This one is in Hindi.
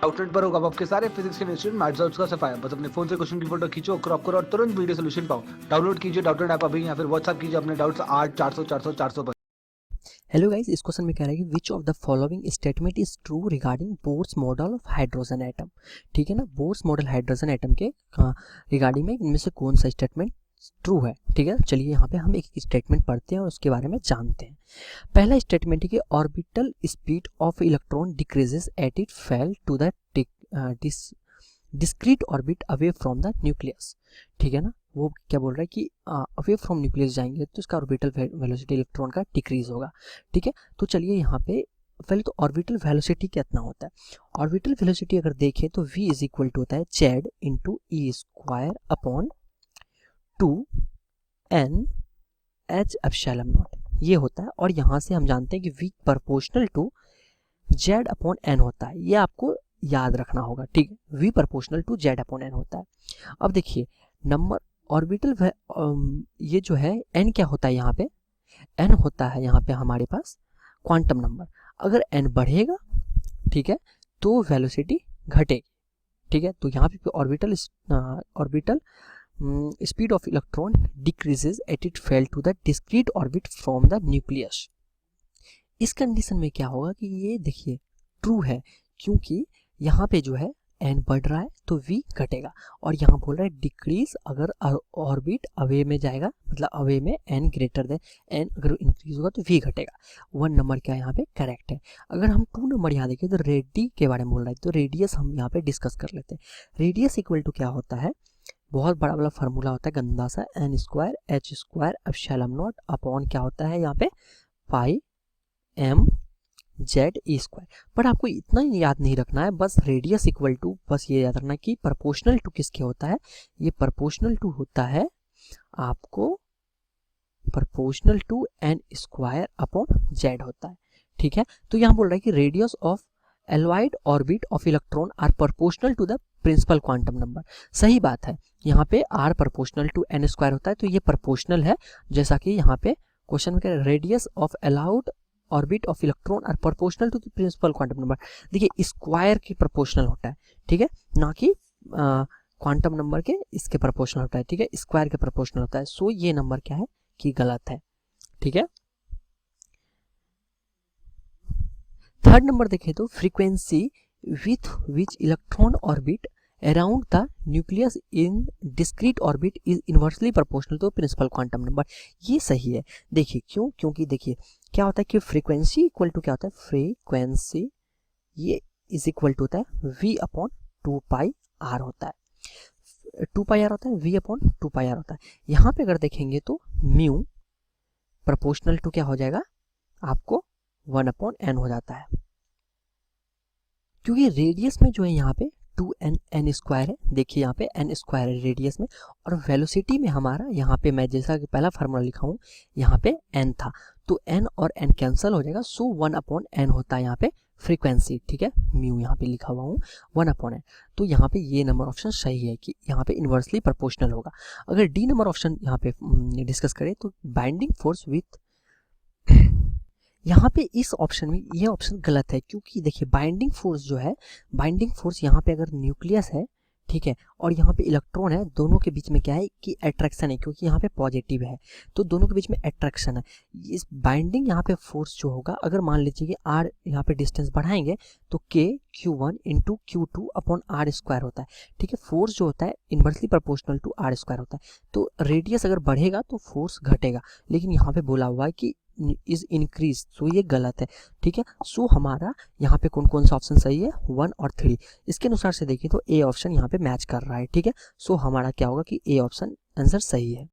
आउटलेट पर होगा आपके सारे फिजिक्स के इंस्टीट्यूट मैथ्स और उसका सफाया। बस अपने फोन से क्वेश्चन की फोटो खींचो, क्रॉप करो और तुरंत वीडियो सोल्यूशन पाओ। डाउनलोड कीजिए डाउटनेट ऐप अभी या फिर व्हाट्सएप कीजिए अपने डाउट्स 8 400 400 400 पर। हेलो गाइस, इस क्वेश्चन में कह रहा है कि which of the following statement is true regarding Bohr's model of hydrogen atom. ठीक है ना, बोर्स मॉडल हाइड्रोजन एटम के रिगार्डिंग में इनमें से कौन सा स्टेटमेंट ट्रू है। ठीक है, चलिए यहाँ पे हम एक स्टेटमेंट पढ़ते हैं और उसके बारे में जानते हैं। पहला स्टेटमेंट है कि orbital speed of electron decreases at it fell to the discrete orbit away from the nucleus. ठीक है ना, वो क्या बोल रहा है कि अवे फ्रॉम न्यूक्लियस जाएंगे तो इसका ऑर्बिटल वेलोसिटी इलेक्ट्रॉन का डिक्रीज होगा। ठीक है, तो चलिए यहाँ पे पहले तो ऑर्बिटल वेलोसिटी कितना होता है। ऑर्बिटल वेलोसिटी अगर देखें तो v इज इक्वल टू होता है Z into E square upon 2n h epsilon not, ये होता है। और यहाँ से हम जानते हैं कि v proportional to Z upon N होता है, ये आपको याद रखना होगा। ठीक है, v proportional to Z upon N होता है। अब देखिए नंबर ऑर्बिटल ये जो है n क्या होता है, यहाँ पे n होता है यहाँ पे हमारे पास क्वांटम नंबर। अगर n बढ़ेगा, ठीक है, तो वेलोसिटी घटेगी। ठीक है, तो यहाँ पे orbital speed of electron decreases at it fell to the discrete orbit from the nucleus. इस कंडीशन में क्या होगा कि ये देखिए ट्रू है, क्योंकि यहाँ पे जो है n बढ़ रहा है तो v घटेगा। और यहाँ बोल रहा है डिक्रीज, अगर ऑर्बिट अवे में जाएगा मतलब अवे में n ग्रेटर देन n अगर इंक्रीज होगा तो v घटेगा। 1 नंबर क्या यहाँ पे करेक्ट है। अगर हम 2 नंबर यहाँ देखें तो रेडी के बारे में बोल रहा है, तो रेडियस हम यहाँ पे डिस्कस कर लेते हैं। रेडियस इक्वल टू क्या होता है, बहुत बड़ा वाला फार्मूला होता है गंदा सा, n square h square epsilon not upon क्या होता है यहाँ पे पाई m जेड ई स्क्वायर। पर आपको इतना याद नहीं रखना है, बस रेडियस इक्वल टू, बस ये याद रखना है कि प्रोपोर्शनल टू किसके होता है, ये प्रोपोर्शनल टू होता है आपको proportional to N square upon Z होता है। ठीक है, तो यहाँ बोल रहा है कि radius of allowed orbit of electron are proportional to the principal quantum number. सही बात है, यहाँ पे r proportional to N square होता है, तो ये प्रोपोर्शनल है। जैसा कि यहाँ पे क्वेश्चन में कह रहा है radius of allowed orbit of electron are proportional to the principal quantum number. देखिए स्क्वायर की प्रोपोर्शनल होता है, ठीक है, ना कि क्वांटम नंबर के इसके प्रोपोर्शनल होता है। ठीक है, स्क्वायर के प्रोपोर्शनल होता है। सो ये नंबर क्या है कि गलत है। ठीक है, थर्ड नंबर देखें तो frequency with which electron orbit around the nucleus in discrete orbit is inversely proportional to principal quantum number. ये सही है। देखिए क्यों, क्योंकि देखिए क्या होता है कि फ्रीक्वेंसी इक्वल टू क्या होता है, फ्रीक्वेंसी ये इज इक्वल टू होता है v अपॉन 2 पाई आर होता है। 2 पाई आर होता है, v अपॉन 2 पाई आर होता है। यहाँ पे अगर देखेंगे तो म्यू प्रोपोर्शनल टू क्या हो जाएगा आपको 1 अपॉन एन हो जाता है, क्योंकि रेडियस में जो है यहाँ पे 2n स्क्वायर है। देखिए यहाँ पे n स्क्वायर है रेडियस में, और वेलोसिटी में हमारा यहाँ पे मैं जैसा कि पहला फार्मूला लिखा हूँ यहाँ पे n था, तो n और n कैंसिल हो जाएगा। सो 1 अपॉन n होता है यहाँ पे फ्रीक्वेंसी। ठीक है, म्यू यहाँ पे लिखा हुआ हूँ 1 अपॉन n। तो यहाँ पे ये नंबर ऑप्शन सही है कि यहाँ पे इन्वर्सली प्रोपोर्शनल होगा। अगर डी नंबर ऑप्शन यहाँ पे डिस्कस करें तो बाइंडिंग फोर्स विथ, यहाँ पे इस ऑप्शन में ये ऑप्शन गलत है, क्योंकि देखिए बाइंडिंग फोर्स जो है, बाइंडिंग फोर्स यहाँ पे अगर न्यूक्लियस है, ठीक है, और यहाँ पे इलेक्ट्रॉन है, दोनों के बीच में क्या है कि अट्रैक्शन है, क्योंकि यहाँ पे पॉजिटिव है तो दोनों के बीच में अट्रैक्शन है। इस बाइंडिंग यहाँ पे फोर्स जो होगा, अगर मान लीजिए कि आर यहाँ पे डिस्टेंस बढ़ाएंगे तो के Q1 into Q2 upon are square होता है। ठीक है, फोर्स जो होता है inversely proportional to R square होता है। तो रेडियस अगर बढ़ेगा तो फोर्स घटेगा, लेकिन यहाँ पे बोला हुआ है कि इज इंक्रीज, सो ये गलत है। ठीक है, सो हमारा यहाँ पे कौन कौन सा ऑप्शन सही है, 1 और 3। इसके अनुसार से देखिए तो ए ऑप्शन यहाँ पे मैच कर रहा है। ठीक है, सो हमारा क्या होगा कि ए ऑप्शन आंसर सही है।